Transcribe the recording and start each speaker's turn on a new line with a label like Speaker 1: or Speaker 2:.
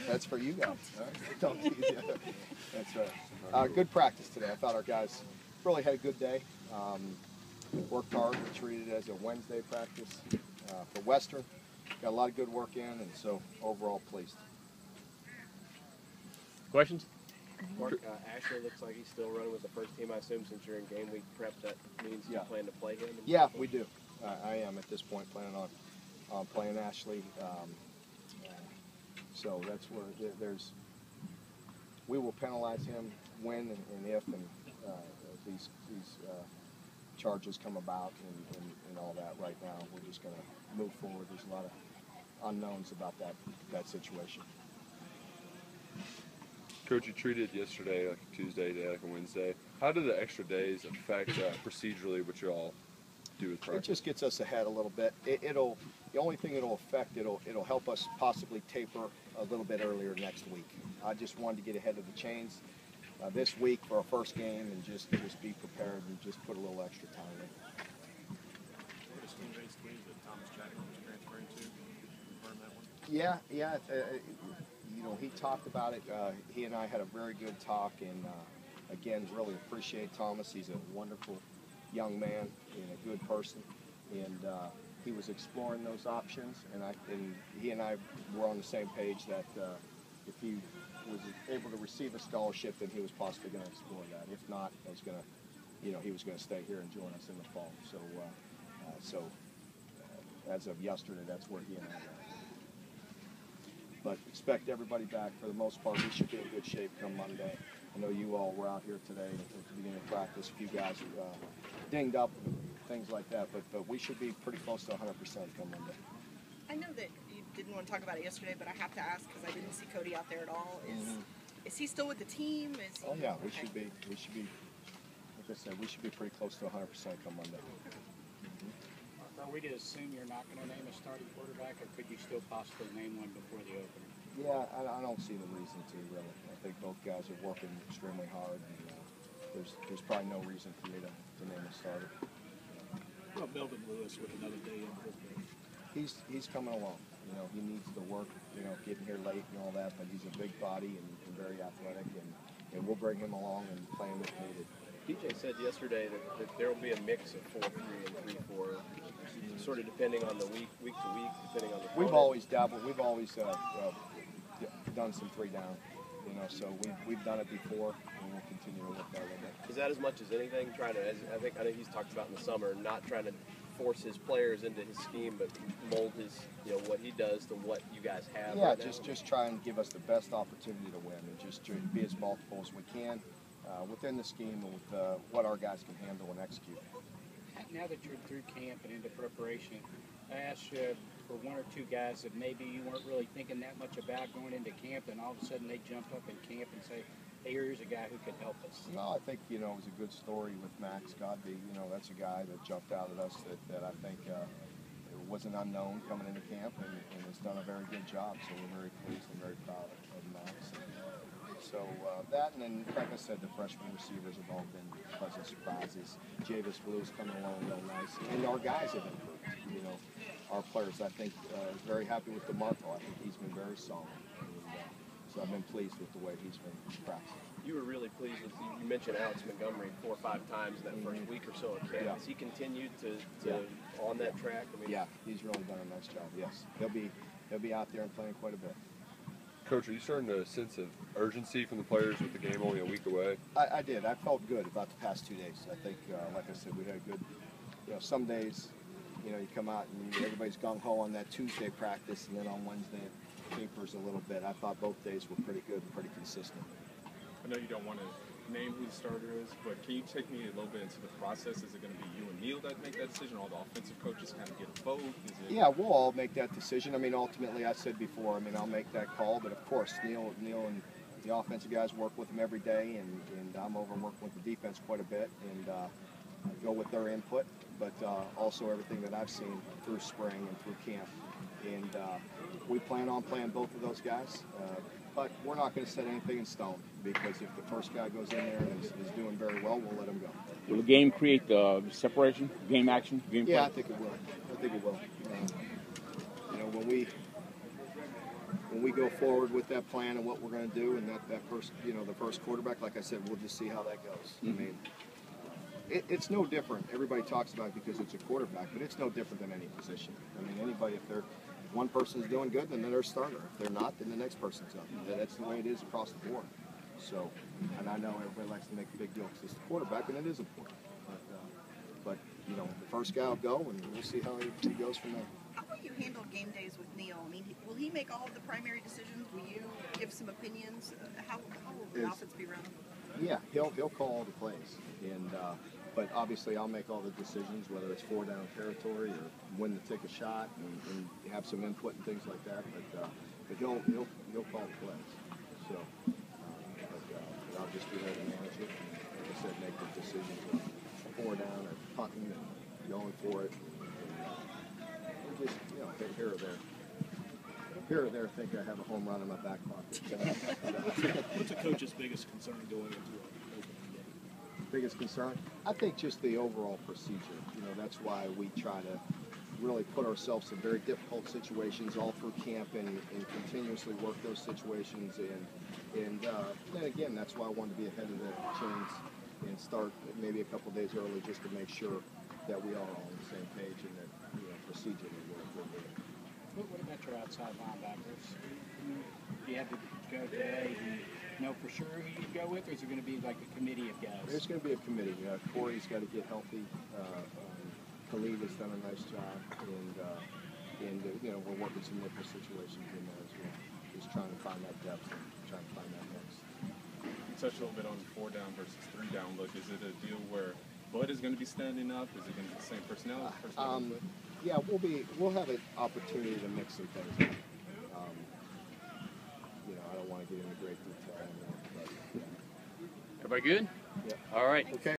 Speaker 1: That's for you guys. Don't tease you. That's right. Good practice today. I thought our guys really had a good day. Worked hard. We treated it as a Wednesday practice for Western. Got a lot of good work in, and so overall pleased.
Speaker 2: Questions?
Speaker 3: Mark, Ashley looks like he's still running with the first team. I assume since you're in game week prep, that means you plan to play him?
Speaker 1: Yeah, we do. I am at this point planning on playing Ashley. So that's where we will penalize him when and if these charges come about and all that. Right now, we're just going to move forward. There's a lot of unknowns about that situation.
Speaker 4: Coach, you treated yesterday like a Tuesday, today like a Wednesday. How do the extra days affect procedurally what you all do with practice?
Speaker 1: It just gets us ahead a little bit. The only thing it'll affect, it'll help us possibly taper a little bit earlier next week. I just wanted to get ahead of the chains this week for our first game and just be prepared and just put a little extra time in. Yeah. He talked about it. He and I had a very good talk, and again, really appreciate Thomas. He's a wonderful young man and a good person, and he was exploring those options, and he and I were on the same page that if he was able to receive a scholarship, then he was possibly going to explore that. If not, he was going to stay here and join us in the fall. So, as of yesterday, that's where he and I are. But expect everybody back for the most part. We should be in good shape come Monday. I know you all were out here today at the beginning of practice. A few guys dinged up and things like that, but we should be pretty close to 100% come Monday.
Speaker 5: I know that you didn't want to talk about it yesterday, but I have to ask because I didn't see Cody out there at all. Is he still with the team?
Speaker 1: Oh yeah, we should be. We should be. Like I said, we should be pretty close to 100% come Monday.
Speaker 6: Are we to assume you're not going to name a starting quarterback, or could you still possibly name one before the opener?
Speaker 1: Yeah, I don't see the reason to, really. I think both guys are working extremely hard, and there's probably no reason for me to name a starter.
Speaker 6: Well, Melvin Lewis with another day in his game.
Speaker 1: He's coming along. He needs the work, getting here late and all that, but he's a big body and very athletic, and we'll bring him along and play him if needed.
Speaker 3: DJ said yesterday that there will be a mix of 4-3 and 3-4, sort of depending on the week to week, depending on the opponent.
Speaker 1: We've always dabbled. We've always done some 3 down. So we've done it before, and we'll continue to work that a little bit.
Speaker 3: Is that as much as anything? I think he's talked about in the summer, not trying to force his players into his scheme, but mold his, what he does to what you guys have.
Speaker 1: Yeah,
Speaker 3: right
Speaker 1: just try and give us the best opportunity to win, and just to be as multiple as we can within the scheme and with what our guys can handle and execute.
Speaker 6: Now that you're through camp and into preparation, I asked you for 1 or 2 guys that maybe you weren't really thinking that much about going into camp, and all of a sudden they jump up in camp and say, hey, here's a guy who could help us.
Speaker 1: No, I think, it was a good story with Max Godby. That's a guy that jumped out at us that I think was an unknown coming into camp and has done a very good job. So we're very pleased and very proud of Max. So that, and then, like I said, the freshman receivers have all been pleasant surprises. Javis Blue's coming along real nice, and our guys have improved. Our players, I think, very happy with DeMarco. I think he's been very solid. So I've been pleased with the way he's been practicing.
Speaker 3: You were really pleased with, you mentioned Alex Montgomery 4 or 5 times in that first week or so at camp. Has he continued to on that track?
Speaker 1: Yeah, he's really done a nice job. Yes, he'll be out there and playing quite a bit.
Speaker 4: Coach, are you starting to sense of urgency from the players with the game only a week away?
Speaker 1: I did. I felt good about the past 2 days. I think, like I said, we had a good, some days, you come out and everybody's gung-ho on that Tuesday practice, and then on Wednesday it tapers a little bit. I thought both days were pretty good and pretty consistent.
Speaker 7: I know you don't want to name who the starter is, but can you take me a little bit into the process? Is it going to be you and Neil that make that decision? All the offensive coaches kind of get a vote?
Speaker 1: Yeah, we'll all make that decision. Ultimately, I said before, I'll make that call, but of course, Neil and the offensive guys work with him every day, and I'm over working with the defense quite a bit, and go with their input, but also everything that I've seen through spring and through camp. And we plan on playing both of those guys, but we're not going to set anything in stone, because if the first guy goes in there and is doing very well, we'll let him go.
Speaker 8: Will the game create the separation, game action, game play?
Speaker 1: Yeah, I think it will. When when we go forward with that plan and what we're going to do, and that first, the first quarterback, like I said, we'll just see how that goes. I mean, it's no different. Everybody talks about it because it's a quarterback, but it's no different than any position. I mean, anybody, if one person's doing good, then they're a starter. If they're not, then the next person's up. That's the way it is across the board. So, and I know everybody likes to make a big deal because it's the quarterback, and it is important. But the first guy will go, and we'll see how he goes from there.
Speaker 5: How will you handle game days with Neil? I mean, will he make all of the primary decisions? Will you give some opinions? How will the offense be run?
Speaker 1: Yeah, he'll call all the plays, and but obviously I'll make all the decisions, whether it's 4-down territory or when to take a shot and have some input and things like that. But he'll call the plays. So, but I'll just be there to manage it. And, like I said, make the decisions of 4-down or punting and going for it. And, just here or there, think I have a home run in my back pocket.
Speaker 2: What's a coach's biggest concern going into opening day?
Speaker 1: Biggest concern? I think just the overall procedure. That's why we try to really put ourselves in very difficult situations all through camp and continuously work those situations. And then again, that's why I wanted to be ahead of the chains and start maybe a couple days early just to make sure that we are all on the same page and that procedurally we're good.
Speaker 6: What about your outside linebackers? Do you have to go today? Do you know for sure who you go with, or is it going to be like a committee of guys?
Speaker 1: There's going to be a committee. Corey's got to get healthy. Khalid has done a nice job, and we're working some nickel situations in there as well. Just trying to find that depth and trying to find that mix.
Speaker 7: You touched a little bit on the 4-down versus 3-down look. Is it a deal where Bud is going to be standing up? Is it going to be the same personnel?
Speaker 1: Yeah, we'll have an opportunity to mix some things up. I don't want to get into great detail on that, but yeah.
Speaker 9: Everybody good?
Speaker 1: Yeah.
Speaker 9: All right.
Speaker 1: Okay.